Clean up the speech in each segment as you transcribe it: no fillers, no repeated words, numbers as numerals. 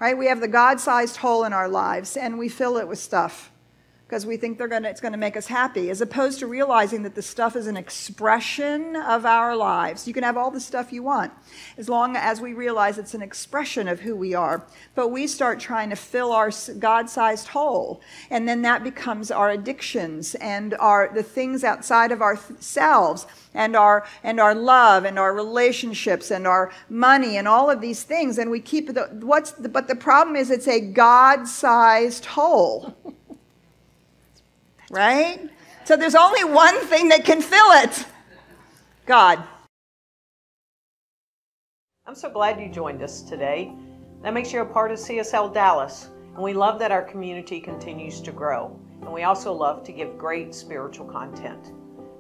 right? We have the God-sized hole in our lives, and we fill it with stuff because we think it's going to make us happy, as opposed to realizing that the stuff is an expression of our lives. You can have all the stuff you want, as long as we realize it's an expression of who we are. But we start trying to fill our God-sized hole, and then that becomes our addictions and the things outside of ourselves, and our love and our relationships and our money and all of these things. And we keep but the problem is it's a God-sized hole. Right? So there's only one thing that can fill it. God. I'm so glad you joined us today. That makes you a part of CSL Dallas, and we love that our community continues to grow. And we also love to give great spiritual content.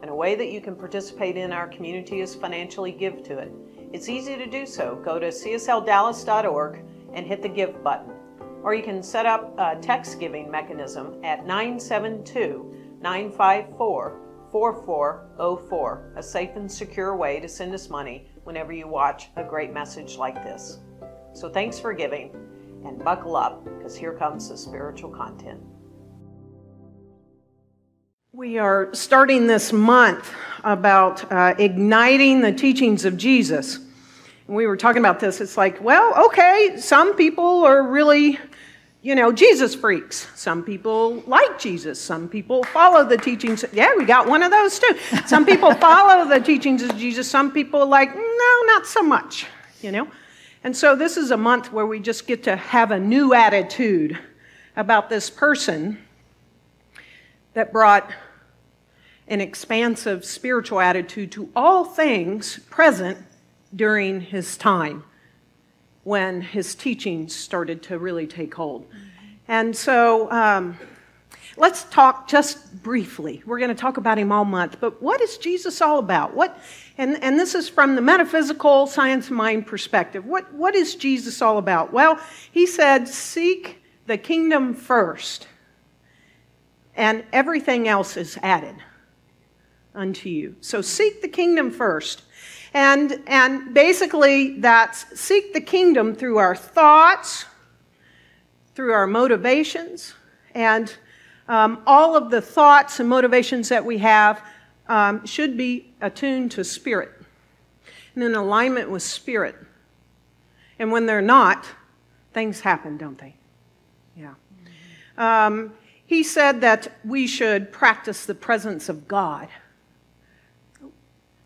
And a way that you can participate in our community is financially give to it. It's easy to do so. Go to CSLDallas.org and hit the give button. Or you can set up a text giving mechanism at 972-954-4404, a safe and secure way to send us money whenever you watch a great message like this. So thanks for giving, and buckle up, because here comes the spiritual content. We are starting this month about igniting the teachings of Jesus. And we were talking about this. It's like, well, okay, some people are really, Jesus freaks. Some people like Jesus. Some people follow the teachings. Yeah, we got one of those too. Some people follow the teachings of Jesus. Some people like, no, not so much, And so this is a month where we just get to have a new attitude about this person that brought an expansive spiritual attitude to all things present during his time when his teachings started to really take hold. And so let's talk just briefly. We're going to talk about him all month, but what is Jesus all about? And this is from the metaphysical science mind perspective. What is Jesus all about? Well, he said, seek the kingdom first, and everything else is added unto you. So seek the kingdom first. And basically that's seek the kingdom through our thoughts, through our motivations, and all of the thoughts and motivations that we have should be attuned to spirit and in alignment with spirit. And when they're not, things happen, don't they? Yeah. He said that we should practice the presence of God.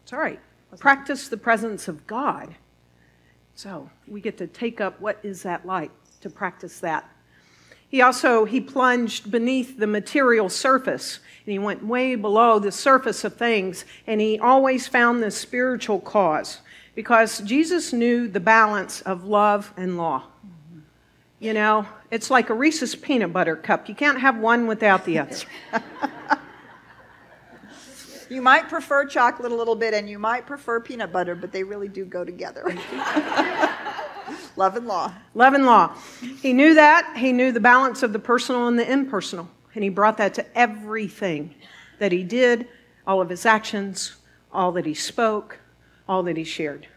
It's all right. Practice the presence of God. So we get to take up what is that like to practice that. He plunged beneath the material surface, and he went way below the surface of things, and he always found the spiritual cause, because Jesus knew the balance of love and law. It's like a Reese's peanut butter cup. You can't have one without the other. You might prefer chocolate a little bit, and you might prefer peanut butter, but they really do go together. Love and law. Love and law. He knew that. He knew the balance of the personal and the impersonal, and he brought that to everything that he did, all of his actions, all that he spoke, all that he shared.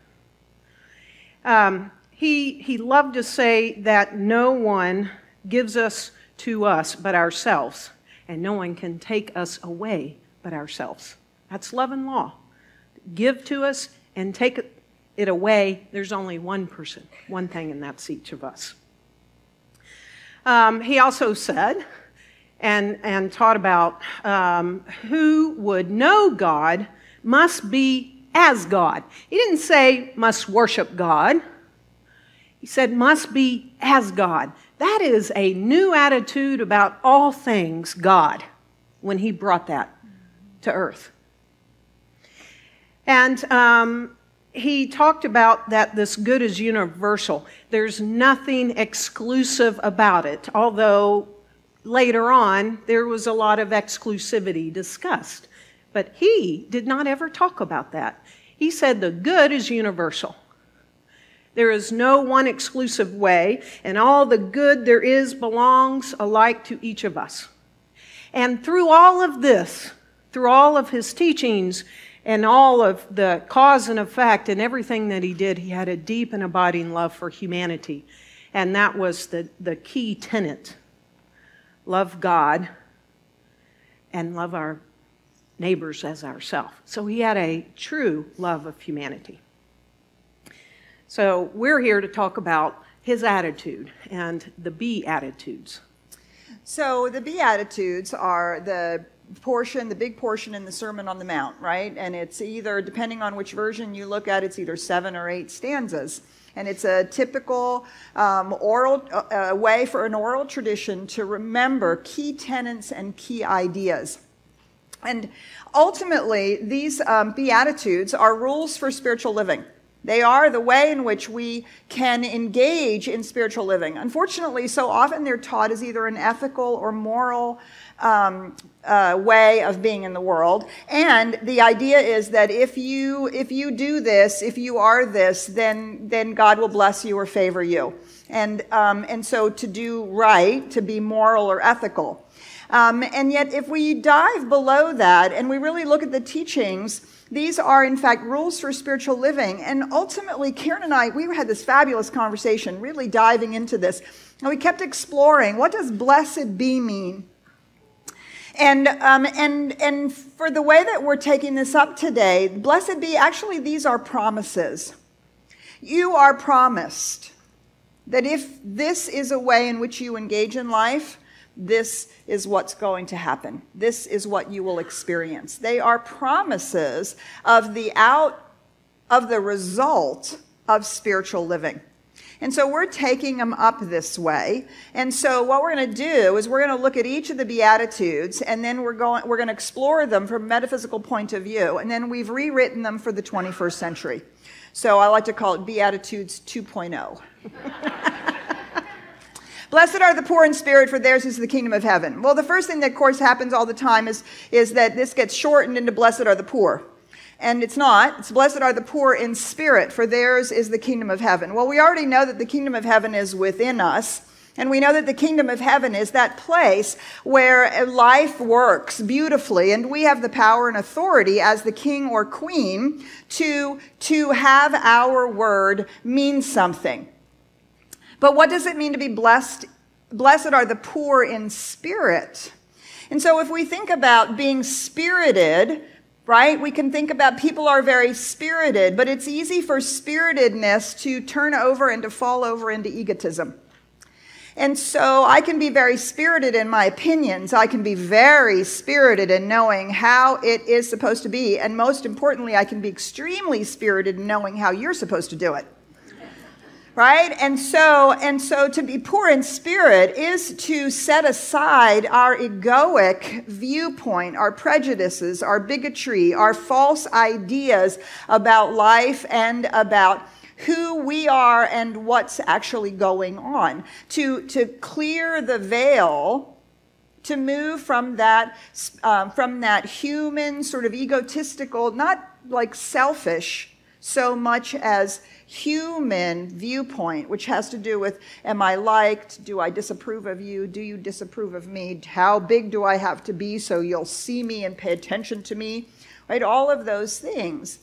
He loved to say that no one gives us to us but ourselves, and no one can take us away but ourselves. That's love and law. Give to us and take it away. There's only one person, one thing, and that's each of us. He also said and taught about who would know God must be as God. He didn't say must worship God. He said must be as God. That is a new attitude about all things God when he brought that to earth. And he talked about that this good is universal. There's nothing exclusive about it, although later on there was a lot of exclusivity discussed. But he did not ever talk about that. He said the good is universal. There is no one exclusive way, and all the good there is belongs alike to each of us. And through all of this, through all of his teachings and all of the cause and effect and everything that he did, he had a deep and abiding love for humanity. And that was the key tenet. Love God and love our neighbors as ourselves. So he had a true love of humanity. So we're here to talk about his attitude and the Beatitudes. So the Beatitudes are the big portion in the Sermon on the Mount, right? And it's either, depending on which version you look at, it's either 7 or 8 stanzas. And it's a typical oral way for an oral tradition to remember key tenets and key ideas. And ultimately, these Beatitudes are rules for spiritual living. They are the way in which we can engage in spiritual living. Unfortunately, so often they're taught as either an ethical or moral way of being in the world. And the idea is that if you do this, if you are this, then God will bless you or favor you. And so to do right, to be moral or ethical. And yet, if we dive below that and we really look at the teachings, these are, in fact, rules for spiritual living. And ultimately, Karen and I, we had this fabulous conversation, really diving into this. And we kept exploring, what does blessed be mean? And for the way that we're taking this up today, blessed be, actually, these are promises. You are promised that if this is a way in which you engage in life, this is what's going to happen. This is what you will experience. They are promises of the result of spiritual living. And so we're taking them up this way. And so what we're going to do is we're going to look at each of the Beatitudes, and then we're going to explore them from a metaphysical point of view. And then we've rewritten them for the 21st century. So I like to call it Beatitudes 2.0. Blessed are the poor in spirit, for theirs is the kingdom of heaven. Well, the first thing that, of course, happens all the time is that this gets shortened into blessed are the poor. And it's not. It's blessed are the poor in spirit, for theirs is the kingdom of heaven. Well, we already know that the kingdom of heaven is within us. And we know that the kingdom of heaven is that place where life works beautifully. And we have the power and authority as the king or queen to have our word mean something. But what does it mean to be blessed? Blessed are the poor in spirit. And so if we think about being spirited, right, we can think about people are very spirited, but it's easy for spiritedness to turn over and to fall over into egotism. And so I can be very spirited in my opinions. I can be very spirited in knowing how it is supposed to be. And most importantly, I can be extremely spirited in knowing how you're supposed to do it. Right? And so to be poor in spirit is to set aside our egoic viewpoint, our prejudices, our bigotry, our false ideas about life and about who we are and what's actually going on. To clear the veil, to move from that human sort of egotistical, not like selfish so much as human viewpoint, which has to do with, am I liked? Do I disapprove of you? Do you disapprove of me? How big do I have to be so you'll see me and pay attention to me? Right? All of those things.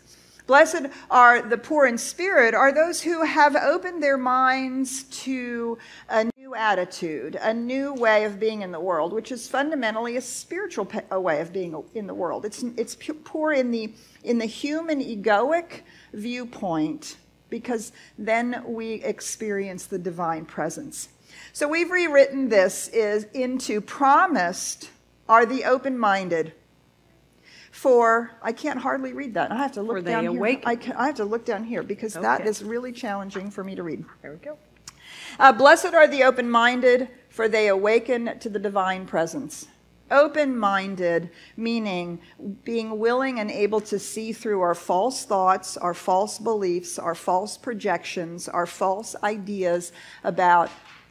Blessed are the poor in spirit, are those who have opened their minds to a new attitude, a new way of being in the world, which is fundamentally a spiritual way of being in the world. It's poor in the human egoic viewpoint, because then we experience the divine presence. So we've rewritten this into promised are the open-minded. For, I can't hardly read that. I have to look down here. I have to look down here because that is really challenging for me to read. There we go. Blessed are the open-minded, for they awaken to the divine presence. Open-minded, meaning being willing and able to see through our false thoughts, our false beliefs, our false projections, our false ideas about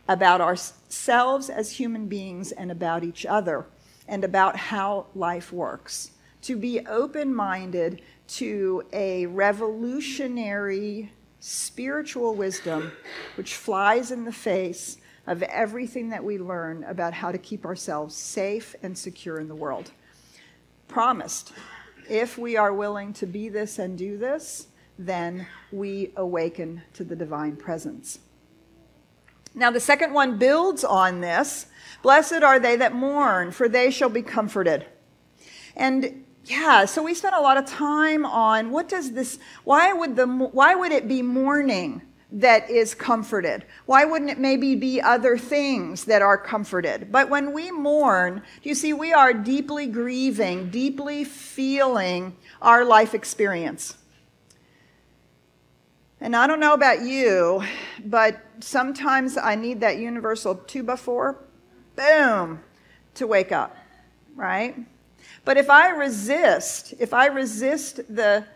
ourselves as human beings and about each other and about how life works. To be open-minded to a revolutionary spiritual wisdom which flies in the face of everything that we learn about how to keep ourselves safe and secure in the world. Promised, if we are willing to be this and do this, then we awaken to the divine presence. Now, the second one builds on this. Blessed are they that mourn, for they shall be comforted. And yeah, so we spent a lot of time on what does this, why would it be mourning that is comforted? Why wouldn't it maybe be other things that are comforted? But when we mourn, you see, we are deeply grieving, deeply feeling our life experience. And I don't know about you, but sometimes I need that universal 2x4, boom, to wake up, right? But if I resist the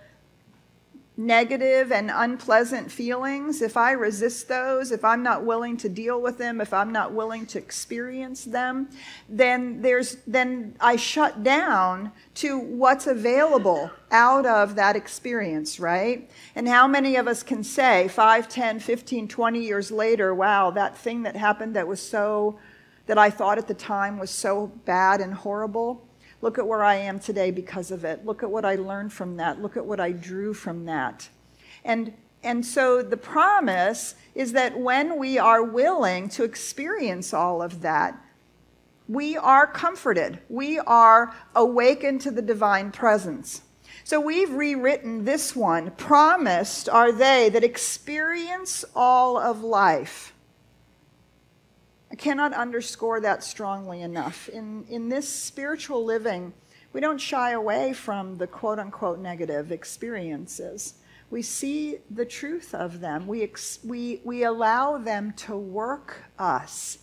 negative and unpleasant feelings, if I resist those, if I'm not willing to deal with them, if I'm not willing to experience them, then I shut down to what's available out of that experience, right? And how many of us can say 5, 10, 15, 20 years later, wow, that thing that happened that I thought at the time was so bad and horrible, look at where I am today because of it. Look at what I learned from that. Look at what I drew from that. And so the promise is that when we are willing to experience all of that, we are comforted. We are awakened to the divine presence. So we've rewritten this one. Promised are they that experience all of life. I cannot underscore that strongly enough. In this spiritual living, we don't shy away from the quote-unquote negative experiences. We see the truth of them. We allow them to work us.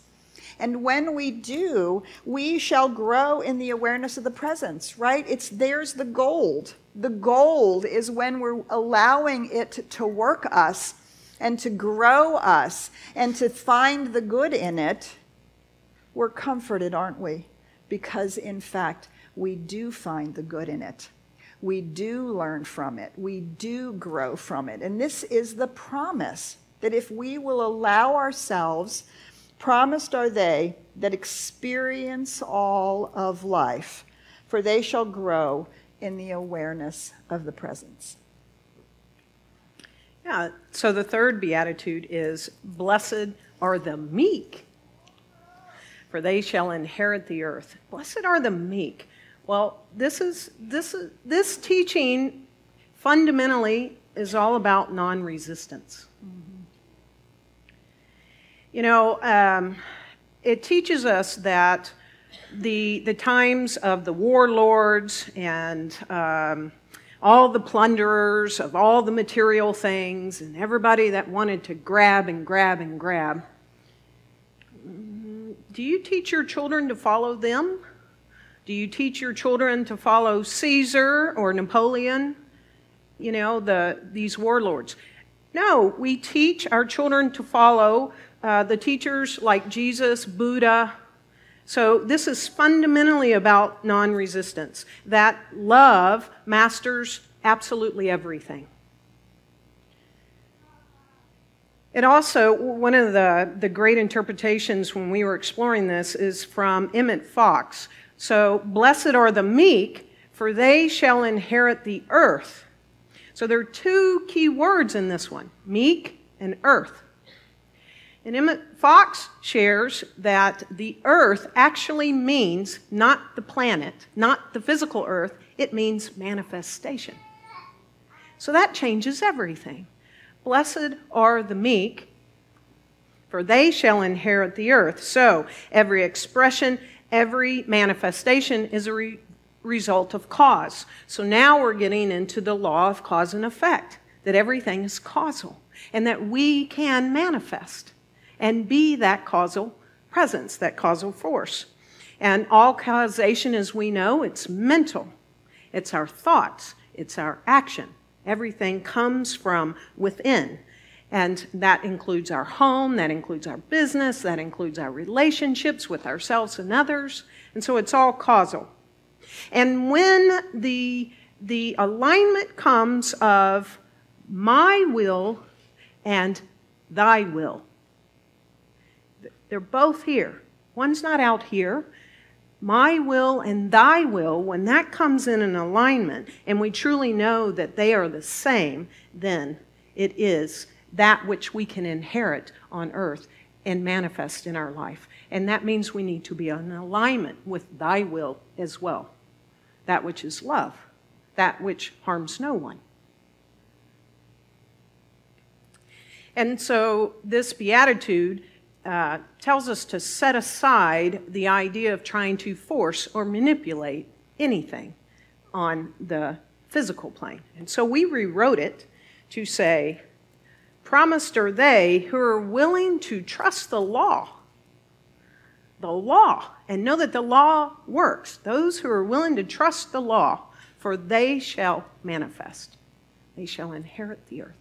And when we do, we shall grow in the awareness of the presence, right? There's the gold. The gold is when we're allowing it to work us and to grow us, and to find the good in it. We're comforted, aren't we? Because, in fact, we do find the good in it. We do learn from it. We do grow from it. And this is the promise, that if we will allow ourselves, promised are they that experience all of life, for they shall grow in the awareness of the presence. Yeah, so the third beatitude is, blessed are the meek, for they shall inherit the earth. Blessed are the meek. Well, this teaching fundamentally is all about non-resistance. Mm-hmm. You know, it teaches us that the times of the warlords and all the plunderers of all the material things and everybody that wanted to grab and grab and grab. Do you teach your children to follow them? Do you teach your children to follow Caesar or Napoleon? You know, these warlords. No, we teach our children to follow the teachers like Jesus, Buddha. So this is fundamentally about non-resistance, that love masters absolutely everything. It also, one of the great interpretations when we were exploring this is from Emmett Fox. So, blessed are the meek, for they shall inherit the earth. So there are two key words in this one, meek and earth. And Emmett Fox shares that the earth actually means not the planet, not the physical earth, it means manifestation. So that changes everything. Blessed are the meek, for they shall inherit the earth. So every expression, every manifestation is a result of cause. So now we're getting into the law of cause and effect, that everything is causal and that we can manifest and be that causal presence, that causal force. And all causation, as we know, it's mental. It's our thoughts. It's our action. Everything comes from within. And that includes our home, that includes our business, that includes our relationships with ourselves and others. And so it's all causal. And when the alignment comes of my will and thy will, they're both here. One's not out here. My will and thy will, when that comes in an alignment, and we truly know that they are the same, then it is that which we can inherit on earth. and manifest in our life. And that means we need to be in alignment with thy will as well. That which is love, that which harms no one. And so this beatitude tells us to set aside the idea of trying to force or manipulate anything on the physical plane. And so we rewrote it to say, promised are they who are willing to trust the law, and know that the law works. Those who are willing to trust the law, for they shall manifest. They shall inherit the earth.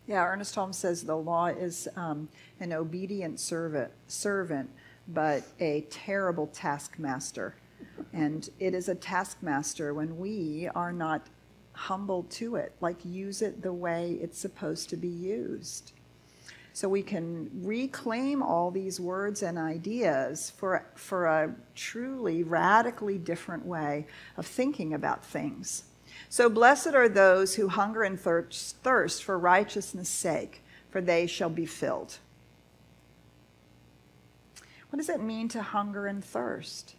Yeah, Ernest Holmes says the law is an obedient servant, but a terrible taskmaster. And it is a taskmaster when we are not humble to it, like use it the way it's supposed to be used. So we can reclaim all these words and ideas for a truly radically different way of thinking about things. So blessed are those who hunger and thirst for righteousness' sake, for they shall be filled. What does it mean to hunger and thirst?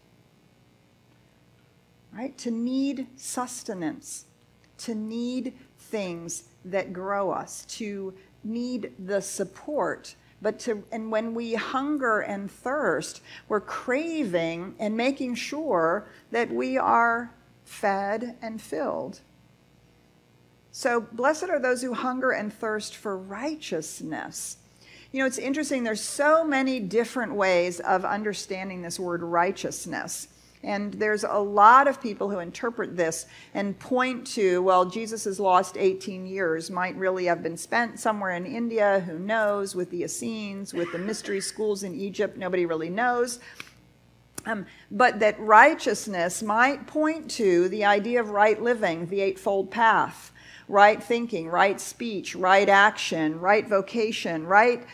Right? To need sustenance, to need things that grow us, to need the support. And when we hunger and thirst, we're craving and making sure that we are fed and filled. So blessed are those who hunger and thirst for righteousness. You know, it's interesting, there's so many different ways of understanding this word righteousness. And there's a lot of people who interpret this and point to, well, Jesus' lost 18 years might really have been spent somewhere in India, who knows, with the Essenes, with the mystery schools in Egypt, nobody really knows. But that righteousness might point to the idea of right living, the eightfold path, right thinking, right speech, right action, right vocation, right,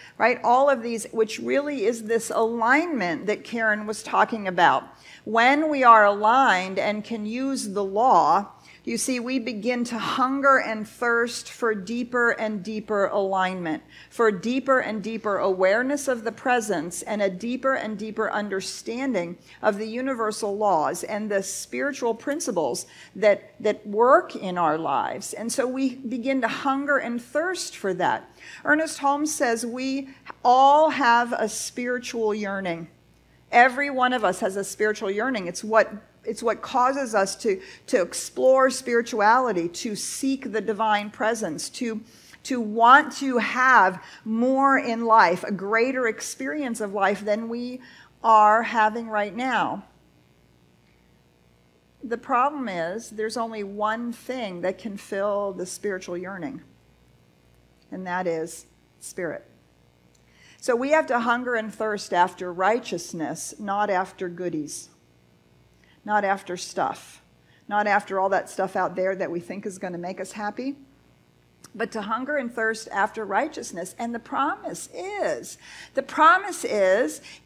all of these, which really is this alignment that Karen was talking about. When we are aligned and can use the law, you see, we begin to hunger and thirst for deeper and deeper alignment, for deeper and deeper awareness of the presence and a deeper and deeper understanding of the universal laws and the spiritual principles that work in our lives. And so we begin to hunger and thirst for that. Ernest Holmes says we all have a spiritual yearning. Every one of us has a spiritual yearning. It's what causes us to explore spirituality, to seek the divine presence, to want to have more in life, a greater experience of life than we are having right now. The problem is there's only one thing that can fill the spiritual yearning, and that is spirit. So we have to hunger and thirst after righteousness, not after goodies. Not after stuff, not after all that stuff out there that we think is going to make us happy, but to hunger and thirst after righteousness. And the promise is,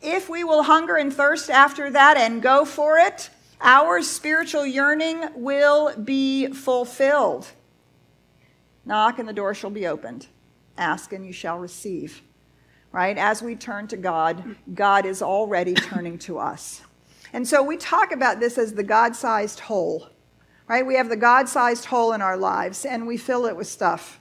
if we will hunger and thirst after that and go for it, our spiritual yearning will be fulfilled. Knock and the door shall be opened. Ask and you shall receive. Right? As we turn to God, God is already turning to us. And so we talk about this as the God-sized hole, right? We have the God-sized hole in our lives, and we fill it with stuff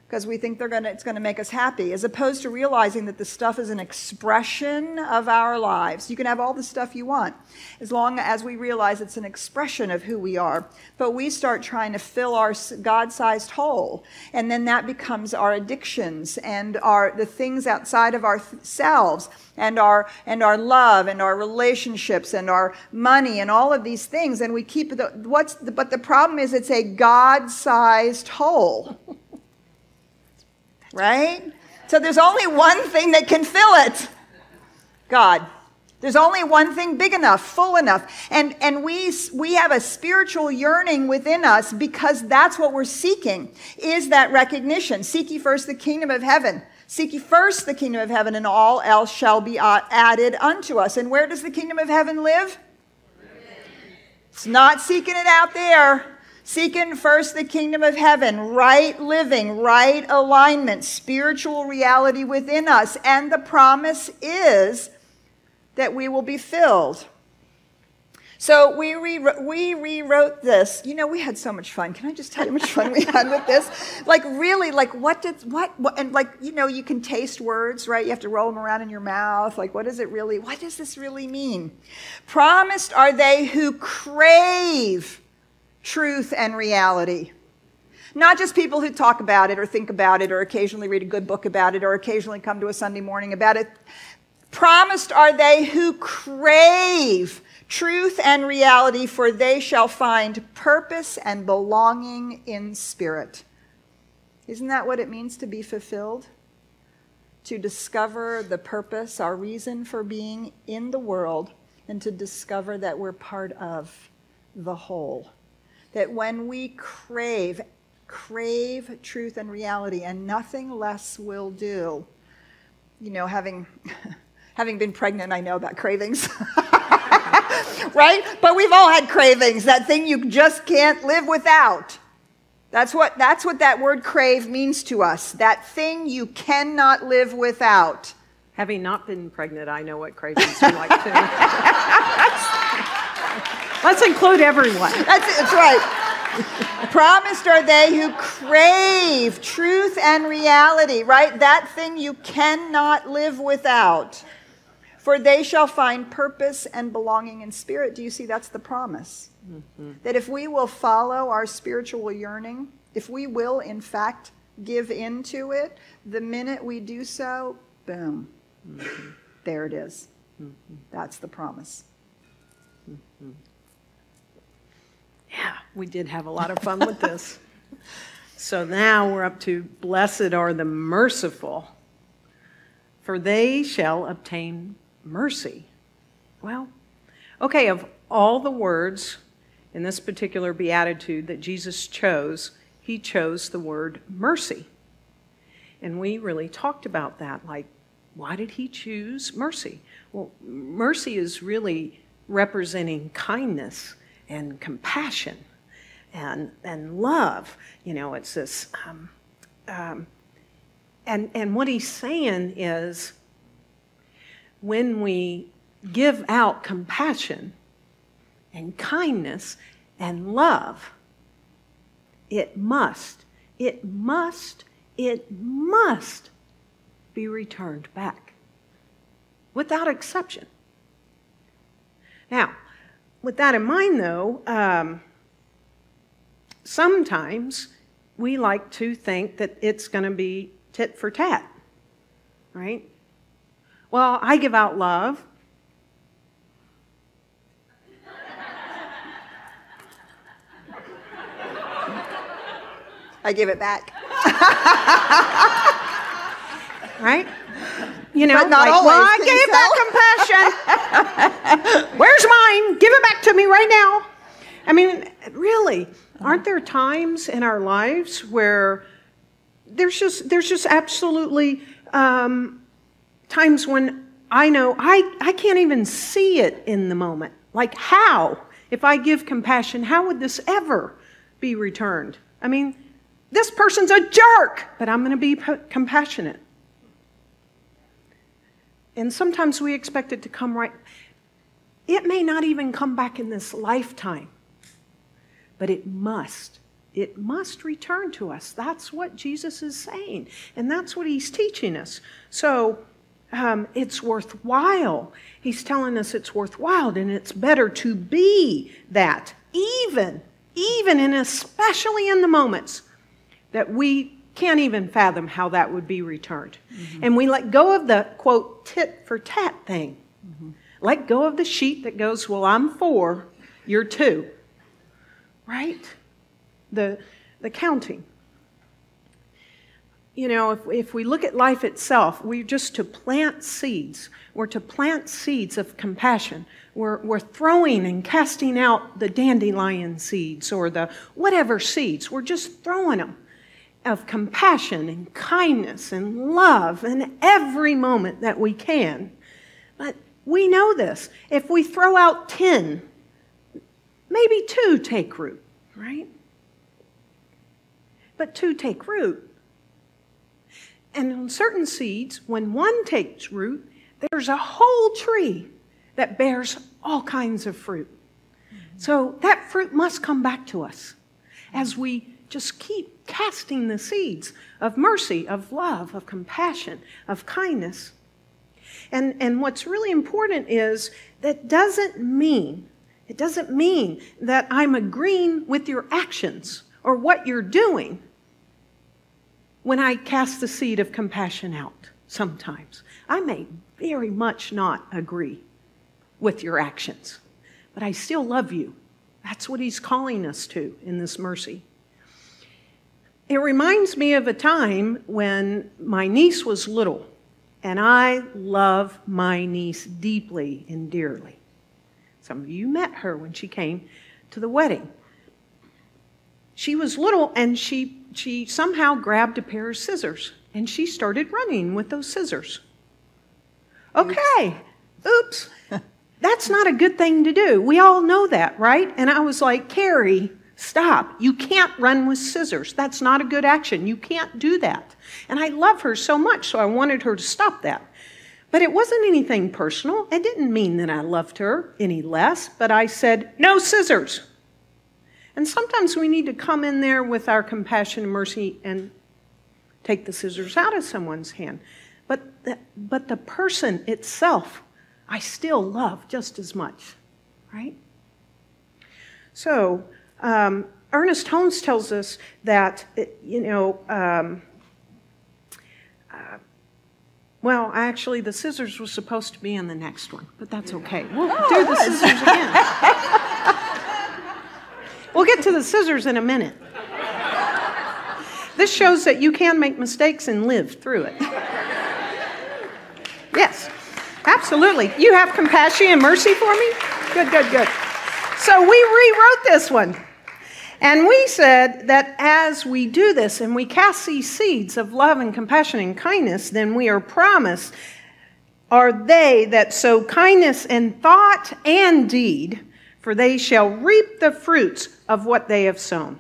because we think it's going to make us happy, as opposed to realizing that the stuff is an expression of our lives. You can have all the stuff you want, as long as we realize it's an expression of who we are. But we start trying to fill our God-sized hole, and then that becomes our addictions and the things outside of ourselves, and our love and our relationships and our money and all of these things, and we keep but the problem is it's a God-sized hole. Right? So there's only one thing that can fill it. God. There's only one thing big enough, full enough. And we have a spiritual yearning within us because that's what we're seeking, is that recognition. Seek ye first the kingdom of heaven. Seek ye first the kingdom of heaven, and all else shall be added unto us. And where does the kingdom of heaven live? It's not seeking it out there. Seeking first the kingdom of heaven, right living, right alignment, spiritual reality within us. And the promise is that we will be filled. So we rewrote this. You know, we had so much fun. Can I just tell you how much fun we had with this? Like, really, like, what, and like, you know, you can taste words, right? You have to roll them around in your mouth. Like, what does this really mean? Promised are they who crave truth and reality. Not just people who talk about it or think about it or occasionally read a good book about it or occasionally come to a Sunday morning about it. Promised are they who crave truth and reality, for they shall find purpose and belonging in spirit. Isn't that what it means to be fulfilled? To discover the purpose, our reason for being in the world, and to discover that we're part of the whole. That when we crave truth and reality, and nothing less will do. You know, having been pregnant, I know about cravings. Right? But we've all had cravings, that thing you just can't live without. That's what that word crave means to us. That thing you cannot live without. Having not been pregnant, I know what cravings are like too. Let's include everyone. That's right. Promised are they who crave truth and reality, right? That thing you cannot live without. For they shall find purpose and belonging in spirit. Do you see that's the promise? Mm-hmm. That if we will follow our spiritual yearning, if we will, in fact, give into it, the minute we do so, boom, mm-hmm. There it is. Mm-hmm. That's the promise. Mm-hmm. Yeah, we did have a lot of fun with this. So now we're up to blessed are the merciful, for they shall obtain mercy. Well, okay, of all the words in this particular beatitude that Jesus chose, he chose the word mercy. And we really talked about that, like, why did he choose mercy? Well, mercy is really representing kindness and compassion and love. You know, it's this, and what he's saying is, when we give out compassion and kindness and love, it must be returned back, without exception. Now, with that in mind, though, sometimes we like to think that it's going to be tit for tat, right? Well, I give out love. I give it back. Right? You know, but not like, always. Well, I gave that compassion. Where's mine? Give it back to me right now. I mean, really, aren't there times in our lives where there's just absolutely times when I know I can't even see it in the moment. Like, how? If I give compassion, how would this ever be returned? I mean, this person's a jerk, but I'm going to be compassionate. And sometimes we expect it to come right. It may not even come back in this lifetime, but it must. It must return to us. That's what Jesus is saying, and that's what he's teaching us. So it's worthwhile. He's telling us it's worthwhile, and it's better to be that, even and especially in the moments that we can't even fathom how that would be returned. Mm-hmm. And we let go of the, quote, tit for tat thing. Mm-hmm. Let go of the sheet that goes, well, I'm 4, you're 2. Right? The counting. You know, if we look at life itself, we're just to plant seeds. We're to plant seeds of compassion. We're throwing and casting out the dandelion seeds or the whatever seeds. We're just throwing them of compassion and kindness and love in every moment that we can. But we know this. If we throw out 10, maybe 2 take root, right? but 2 take root. And on certain seeds, when 1 takes root, there's a whole tree that bears all kinds of fruit. So that fruit must come back to us as we just keep casting the seeds of mercy, of love, of compassion, of kindness. And what's really important is that doesn't mean that I'm agreeing with your actions or what you're doing when I cast the seed of compassion out sometimes. I may very much not agree with your actions, but I still love you. That's what he's calling us to in this mercy. It reminds me of a time when my niece was little, and I love my niece deeply and dearly. Some of you met her when she came to the wedding. She was little, and she somehow grabbed a pair of scissors, and she started running with those scissors. Okay, oops. That's not a good thing to do. We all know that, right? And I was like, Carrie, stop. You can't run with scissors. That's not a good action. You can't do that. And I love her so much, so I wanted her to stop that. But it wasn't anything personal. It didn't mean that I loved her any less, but I said, no scissors. And sometimes we need to come in there with our compassion and mercy and take the scissors out of someone's hand. But the person itself, I still love just as much, right? So, Ernest Holmes tells us that, well, actually, the scissors were supposed to be in the next one, but that's okay. We'll do the scissors again. We'll get to the scissors in a minute. This shows that you can make mistakes and live through it. Yes, absolutely. You have compassion and mercy for me? Good, good, good. So we rewrote this one. And we said that as we do this and we cast these seeds of love and compassion and kindness, then we are promised are they that sow kindness in thought and deed, for they shall reap the fruits of what they have sown.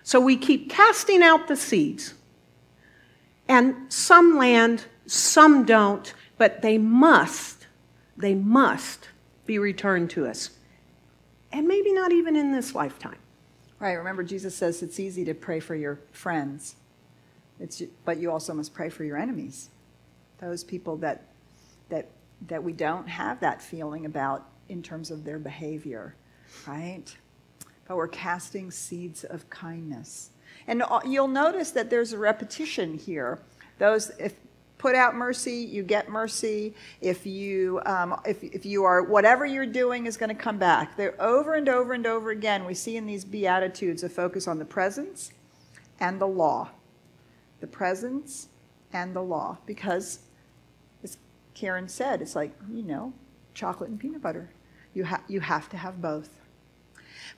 So we keep casting out the seeds. And some land, some don't, but they must be returned to us. And maybe not even in this lifetime. Right, remember Jesus says it's easy to pray for your friends, but you also must pray for your enemies. Those people that we don't have that feeling about in terms of their behavior, right? But we're casting seeds of kindness. And you'll notice that there's a repetition here. If put out mercy, you get mercy. If you are, whatever you're doing is going to come back. They're over and over and over again. We see in these Beatitudes a focus on the presence and the law. The presence and the law. Because, as Karen said, it's like, chocolate and peanut butter. You have to have both.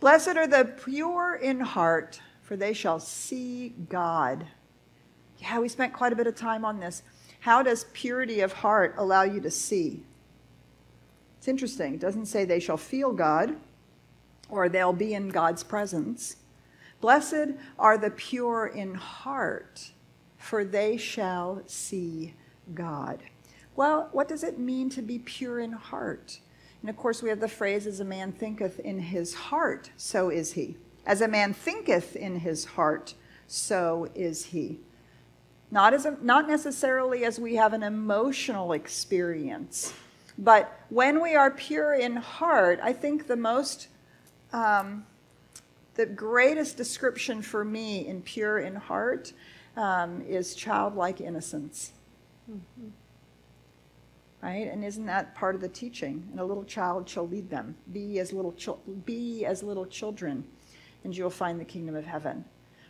Blessed are the pure in heart, for they shall see God. Yeah, we spent quite a bit of time on this. How does purity of heart allow you to see? It's interesting. It doesn't say they shall feel God or they'll be in God's presence. Blessed are the pure in heart, for they shall see God. Well, what does it mean to be pure in heart? And of course, we have the phrase, as a man thinketh in his heart, so is he. As a man thinketh in his heart, so is he. Not necessarily as we have an emotional experience, but when we are pure in heart, I think the greatest description for me in pure in heart is childlike innocence. Mm-hmm. Right? And isn't that part of the teaching? And a little child shall lead them. Be as little children, and you'll find the kingdom of heaven.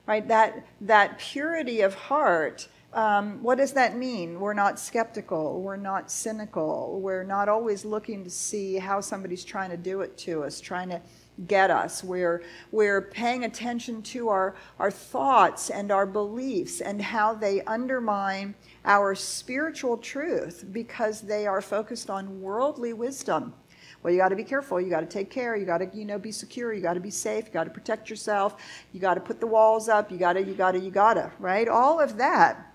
Right? That purity of heart, what does that mean? We're not skeptical. We're not cynical. We're not always looking to see how somebody's trying to do it to us, trying to get us. We're paying attention to our thoughts and our beliefs and how they undermine our spiritual truth because they are focused on worldly wisdom. Well, you got to be careful. You got to take care. You got to, be secure. You got to be safe. You got to protect yourself. You got to put the walls up. You got to, right? All of that.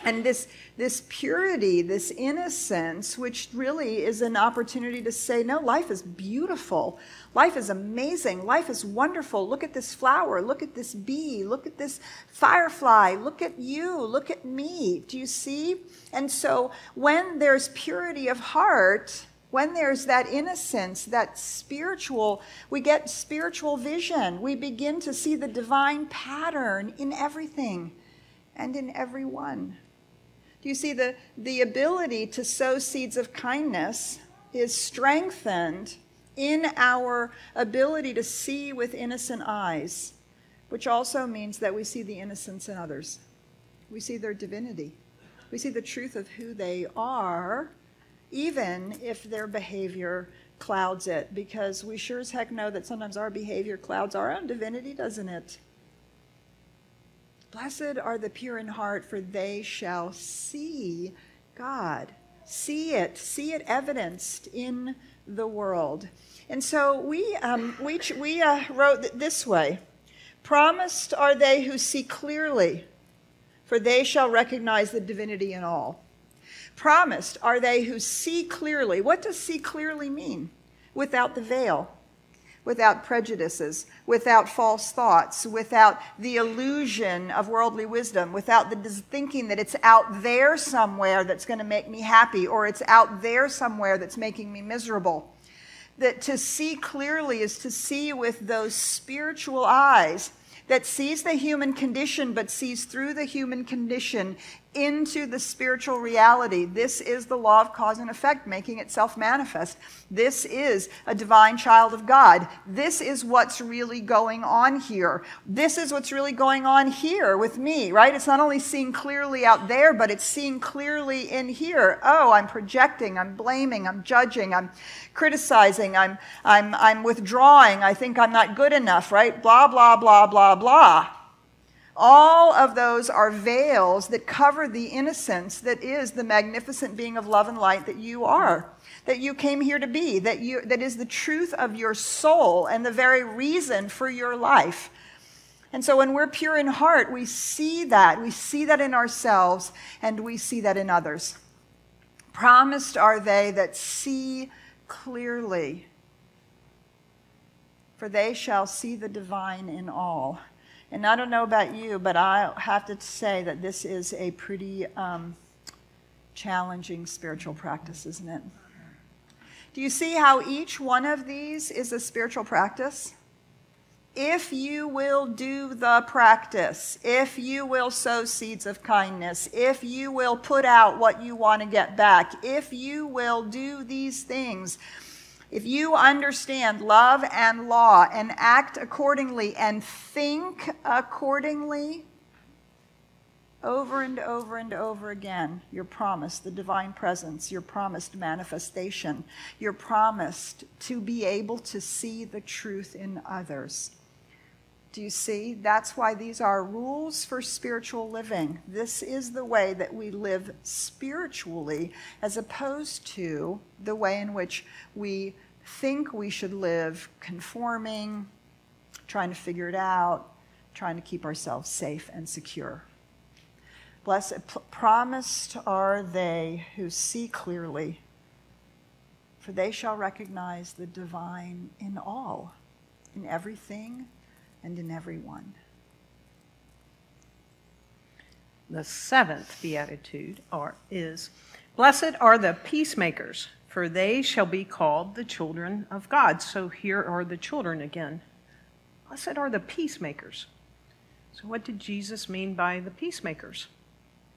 And this purity, this innocence, which really is an opportunity to say, no, life is beautiful. Life is amazing. Life is wonderful. Look at this flower. Look at this bee. Look at this firefly. Look at you. Look at me. Do you see? And so when there's purity of heart, when there's that innocence, that spiritual, we get spiritual vision. We begin to see the divine pattern in everything and in everyone. Do you see the ability to sow seeds of kindness is strengthened in our ability to see with innocent eyes, which also means that we see the innocence in others. We see their divinity. We see the truth of who they are, even if their behavior clouds it, because we sure as heck know that sometimes our behavior clouds our own divinity, doesn't it? Blessed are the pure in heart, for they shall see God. See it evidenced in the world. And so we wrote it this way: promised are they who see clearly, for they shall recognize the divinity in all. Promised are they who see clearly. What does see clearly mean? Without the veil, without prejudices, without false thoughts, without the illusion of worldly wisdom, without the thinking that it's out there somewhere that's going to make me happy, or it's out there somewhere that's making me miserable. That to see clearly is to see with those spiritual eyes that sees the human condition, but sees through the human condition into the spiritual reality. This is the law of cause and effect making itself manifest. This is a divine child of God. This is what's really going on here. This is what's really going on here with me, right? It's not only seeing clearly out there, but it's seeing clearly in here. Oh, I'm projecting, I'm blaming, I'm judging, I'm criticizing, I'm withdrawing, I think I'm not good enough, right? Blah, blah, blah, blah, blah. All of those are veils that cover the innocence that is the magnificent being of love and light that you are, that you came here to be, that is the truth of your soul and the very reason for your life. And so when we're pure in heart, we see that. We see that in ourselves, and we see that in others. Promised are they that see clearly, for they shall see the divine in all. And I don't know about you, but I have to say that this is a pretty challenging spiritual practice, isn't it? Do you see how each one of these is a spiritual practice? If you will do the practice, if you will sow seeds of kindness, if you will put out what you want to get back, if you will do these things, if you understand love and law and act accordingly and think accordingly, over and over and over again, you're promised the divine presence, you're promised manifestation, you're promised to be able to see the truth in others. Do you see? That's why these are rules for spiritual living. This is the way that we live spiritually, as opposed to the way in which we think we should live, conforming, trying to figure it out, trying to keep ourselves safe and secure. Promised are they who see clearly, for they shall recognize the divine in all, in everything and in everyone. The seventh beatitude is, blessed are the peacemakers, for they shall be called the children of God. So here are the children again. Blessed are the peacemakers. So what did Jesus mean by the peacemakers?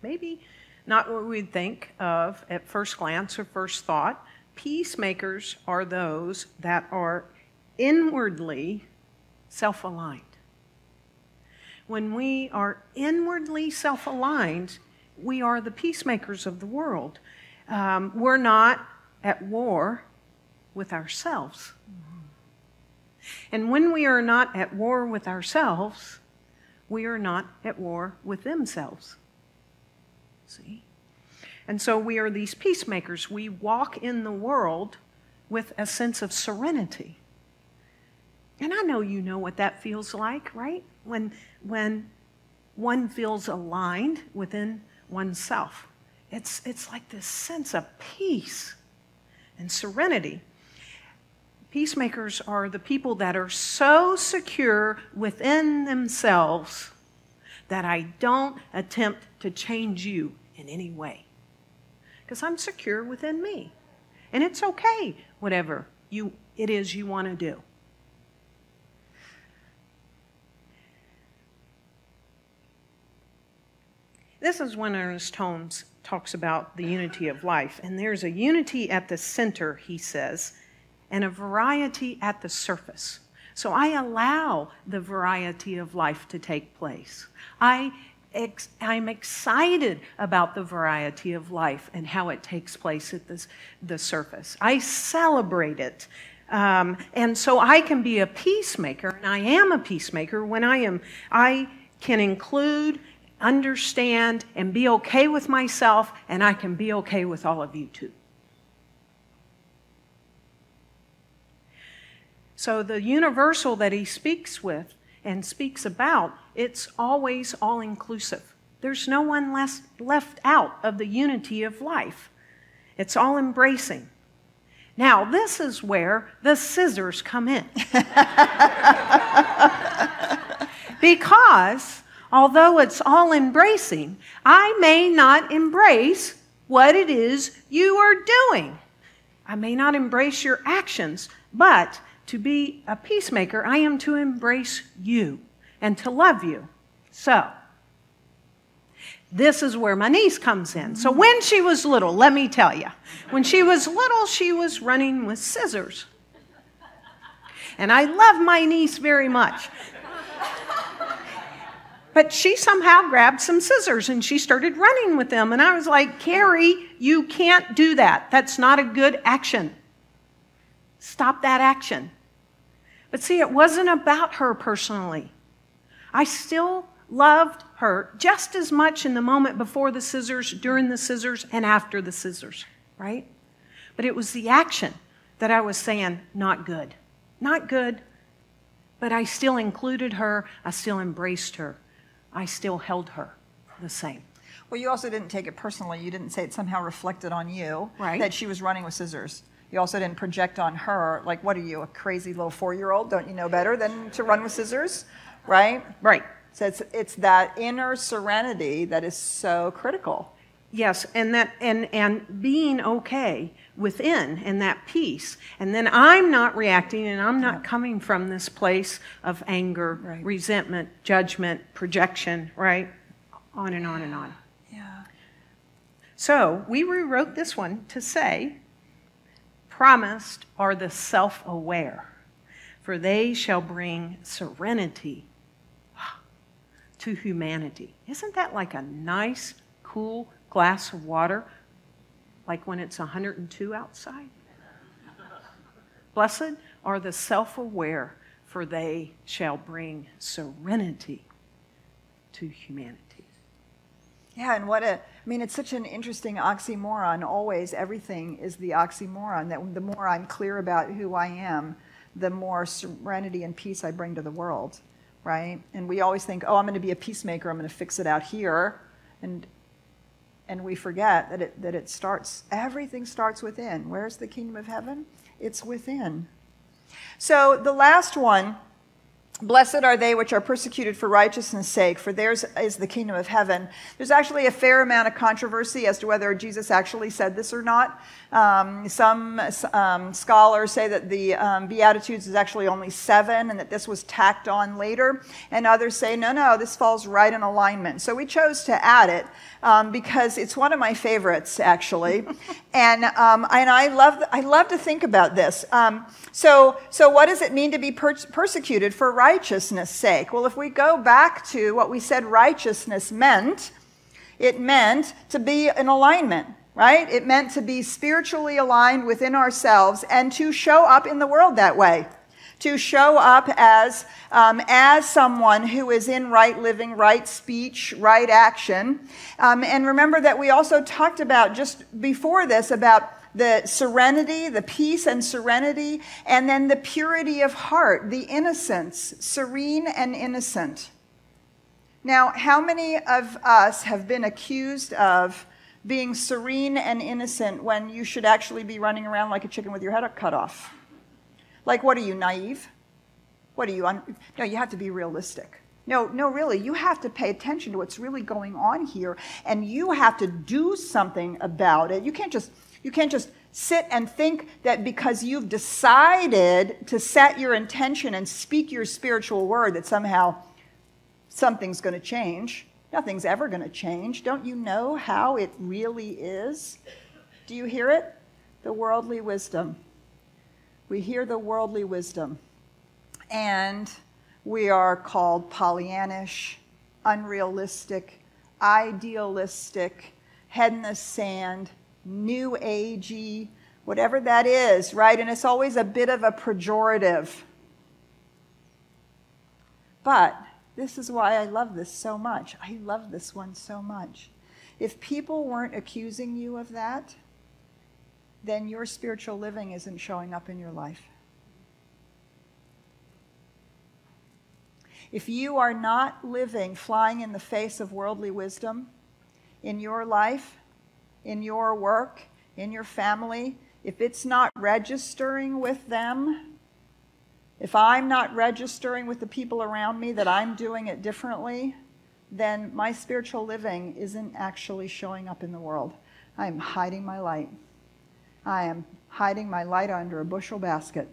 Maybe not what we'd think of at first glance or first thought. Peacemakers are those that are inwardly self-aligned. When we are inwardly self-aligned, we are the peacemakers of the world. We're not at war with ourselves. And when we are not at war with ourselves, we are not at war with themselves. See? And so we are these peacemakers. We walk in the world with a sense of serenity. And I know you know what that feels like, right? When one feels aligned within oneself. It's like this sense of peace and serenity. Peacemakers are the people that are so secure within themselves that I don't attempt to change you in any way. Because I'm secure within me. And it's okay, whatever it is you want to do. This is when Ernest Holmes talks about the unity of life. And there's a unity at the center, he says, and a variety at the surface. So I allow the variety of life to take place. I'm excited about the variety of life and how it takes place at the surface. I celebrate it. And so I can be a peacemaker, and I am a peacemaker when I can include, understand, and be okay with myself, and I can be okay with all of you too. So the universal that he speaks with and speaks about, it's always all-inclusive. There's no one left out of the unity of life. It's all embracing. Now, this is where the scissors come in. Because although it's all embracing, I may not embrace what it is you are doing. I may not embrace your actions, but to be a peacemaker, I am to embrace you and to love you. So, this is where my niece comes in. So when she was little, let me tell you, when she was little, she was running with scissors. And I love my niece very much. But she somehow grabbed some scissors and she started running with them. And I was like, Carrie, you can't do that. That's not a good action. Stop that action. But see, it wasn't about her personally. I still loved her just as much in the moment before the scissors, during the scissors, and after the scissors, right? But it was the action that I was saying, not good. Not good, but I still included her. I still embraced her. I still held her the same. Well, you also didn't take it personally. You didn't say it somehow reflected on you, right, that she was running with scissors. You also didn't project on her, like, what are you, a crazy little 4-year-old? Don't you know better than to run with scissors, right? Right. So it's that inner serenity that is so critical. Yes, and being okay within and that peace. And then I'm not reacting and I'm not coming from this place of anger, right, resentment, judgment, projection, right? On and on and on. Yeah. So we rewrote this one to say, promised are the self-aware, for they shall bring serenity to humanity. Isn't that like a nice, cool glass of water, like when it's 102 outside? Blessed are the self-aware, for they shall bring serenity to humanity. Yeah, and it's such an interesting oxymoron. Always, everything is the oxymoron, that the more I'm clear about who I am, the more serenity and peace I bring to the world, right? And we always think, oh, I'm going to be a peacemaker, I'm going to fix it out here, and we forget that it starts, everything starts within. Where's the kingdom of heaven? It's within. So the last one, blessed are they which are persecuted for righteousness' sake, for theirs is the kingdom of heaven. There's actually a fair amount of controversy as to whether Jesus actually said this or not. Some scholars say that the Beatitudes is actually only 7 and that this was tacked on later. And others say, no, this falls right in alignment. So we chose to add it because it's one of my favorites, actually. and I love to think about this. So what does it mean to be persecuted for righteousness' sake? Well, if we go back to what we said righteousness meant, it meant to be in alignment, right? It meant to be spiritually aligned within ourselves and to show up in the world that way, to show up as someone who is in right living, right speech, right action. And remember that we also talked about just before this about the serenity, the peace and serenity, and then the purity of heart, the innocence, serene and innocent. Now, how many of us have been accused of being serene and innocent when you should actually be running around like a chicken with your head cut off? Like, what are you, naive? What are you? No, you have to be realistic. No, really, you have to pay attention to what's really going on here, and you have to do something about it. You can't just sit and think that because you've decided to set your intention and speak your spiritual word that somehow something's going to change. Nothing's ever going to change. Don't you know how it really is? Do you hear it? The worldly wisdom. We hear the worldly wisdom. And we are called Pollyannish, unrealistic, idealistic, head in the sand, new agey, whatever that is, right? And it's always a bit of a pejorative. But this is why I love this so much. I love this one so much. If people weren't accusing you of that, then your spiritual living isn't showing up in your life. If you are not living, flying in the face of worldly wisdom in your life, in your work, in your family, if it's not registering with them, if I'm not registering with the people around me that I'm doing it differently, then my spiritual living isn't actually showing up in the world. I am hiding my light. I am hiding my light under a bushel basket.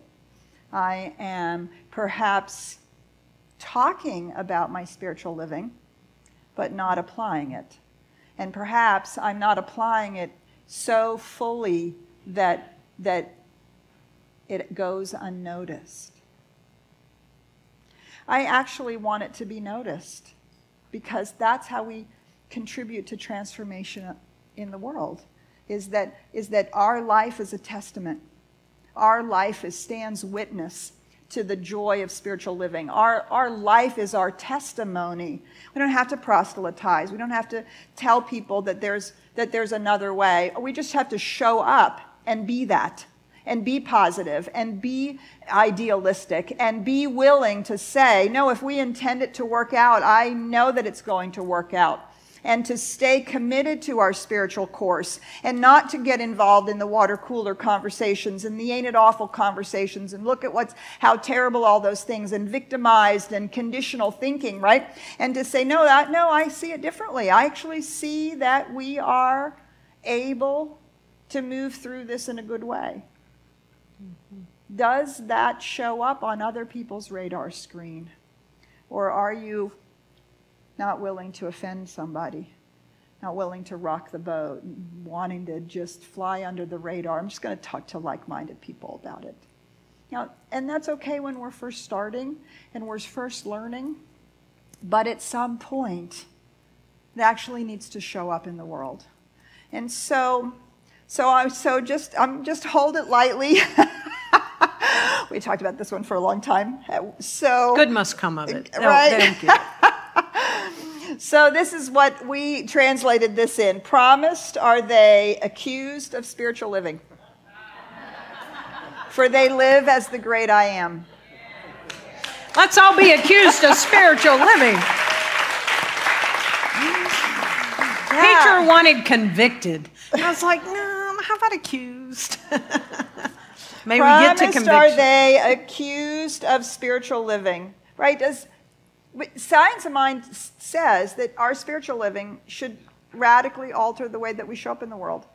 I am perhaps talking about my spiritual living, but not applying it. And perhaps I'm not applying it so fully that it goes unnoticed. I actually want it to be noticed because that's how we contribute to transformation in the world, is that our life is a testament. Our life stands witness to the joy of spiritual living. Our life is our testimony. We don't have to proselytize. We don't have to tell people that there's another way. We just have to show up and be that, and be positive, and be idealistic, and be willing to say, no, if we intend it to work out, I know that it's going to work out. And to stay committed to our spiritual course, and not to get involved in the water cooler conversations and the ain't it awful conversations and look at how terrible all those things, and victimized and conditional thinking, right? And to say, no, I see it differently. I actually see that we are able to move through this in a good way. Does that show up on other people's radar screen? Or are you not willing to offend somebody, not willing to rock the boat, wanting to just fly under the radar? I'm just going to talk to like-minded people about it. Now, and that's okay when we're first starting and we're first learning, but at some point, it actually needs to show up in the world. And so just hold it lightly. We talked about this one for a long time. So good must come of it. Right? Oh, thank you. So this is what we translated this in. Promised are they accused of spiritual living, for they live as the great I am. Let's all be accused of spiritual living. Yeah. Teacher wanted convicted. I was like, no, how about accused? May we get to conviction. Promised are they accused of spiritual living, right? Science of mind says that our spiritual living should radically alter the way that we show up in the world.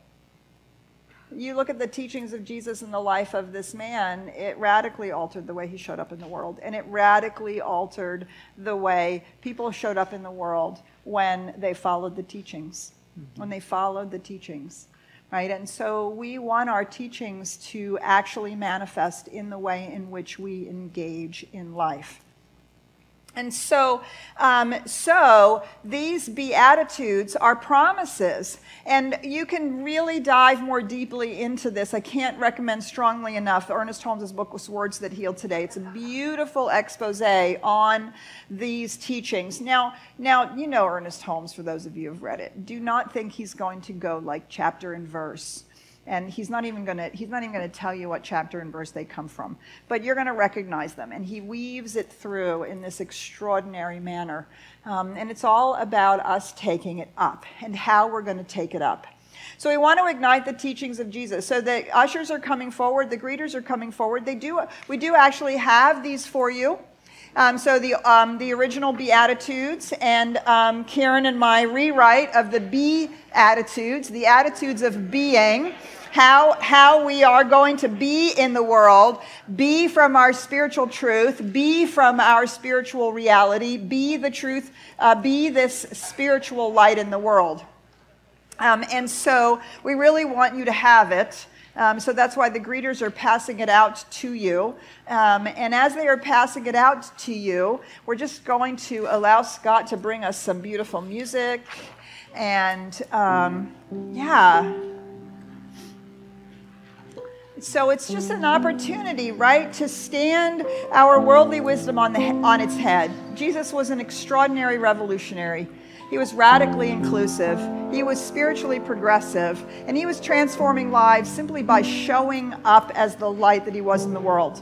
You look at the teachings of Jesus in the life of this man, it radically altered the way he showed up in the world. And it radically altered the way people showed up in the world when they followed the teachings. When they followed the teachings. Right? And so we want our teachings to actually manifest in the way in which we engage in life. And so these Beatitudes are promises, and you can really dive more deeply into this. I can't recommend strongly enough Ernest Holmes' book, Words That Heal Today. It's a beautiful expose on these teachings. Now, you know Ernest Holmes, for those of you who've read it. Do not think he's going to go like chapter and verse. And he's not even going to tell you what chapter and verse they come from, but you're going to recognize them. And he weaves it through in this extraordinary manner. And it's all about us taking it up and how we're going to take it up. So we want to ignite the teachings of Jesus. So the ushers are coming forward, the greeters are coming forward. We do actually have these for you. So the original Beatitudes and Karen and my rewrite of the Beatitudes, the attitudes of being, how we are going to be in the world, be from our spiritual truth, be from our spiritual reality, be the truth, be this spiritual light in the world. And so we really want you to have it. So that's why the greeters are passing it out to you. And as they are passing it out to you, we're just going to allow Scott to bring us some beautiful music. And so it's just an opportunity, right, to stand our worldly wisdom on its head. Jesus was an extraordinary revolutionary. He was radically inclusive. He was spiritually progressive. And he was transforming lives simply by showing up as the light that he was in the world.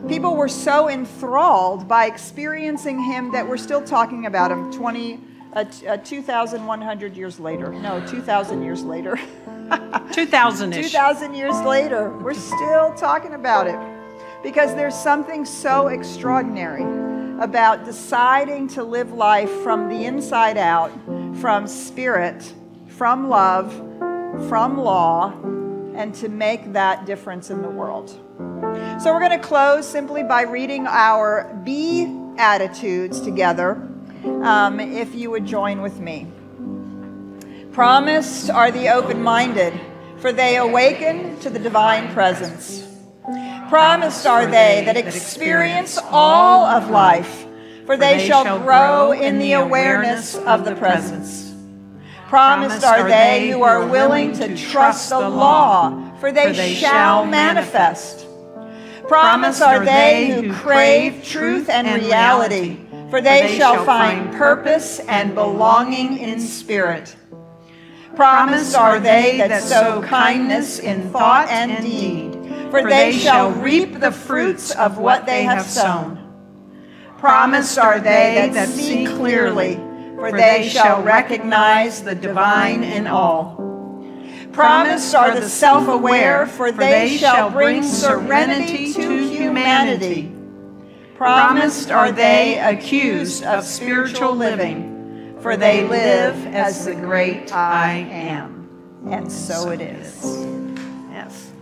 People were so enthralled by experiencing him that we're still talking about him 2,100 years later. No, 2,000 years later. 2,000-ish. 2,000 years later. We're still talking about it. Because there's something so extraordinary about deciding to live life from the inside out, from spirit, from love, from law, and to make that difference in the world. So we're going to close simply by reading our Beatitudes together, if you would join with me. Promised are the open-minded, for they awaken to the divine presence. Promised are they that experience all of life, for they shall grow in the awareness of the presence. Promised are they who are willing to trust the law, for they shall manifest. Promised are they who crave truth and reality, for they shall find purpose and belonging in spirit. Promised are they that sow kindness in thought and deed, for they shall reap the fruits of what they have sown. Promised are they that see clearly, for they shall recognize the divine in all. Promised are the self-aware, for they shall bring serenity to humanity. Promised are they accused of spiritual living, for they live as the great I am. And so it is. Yes.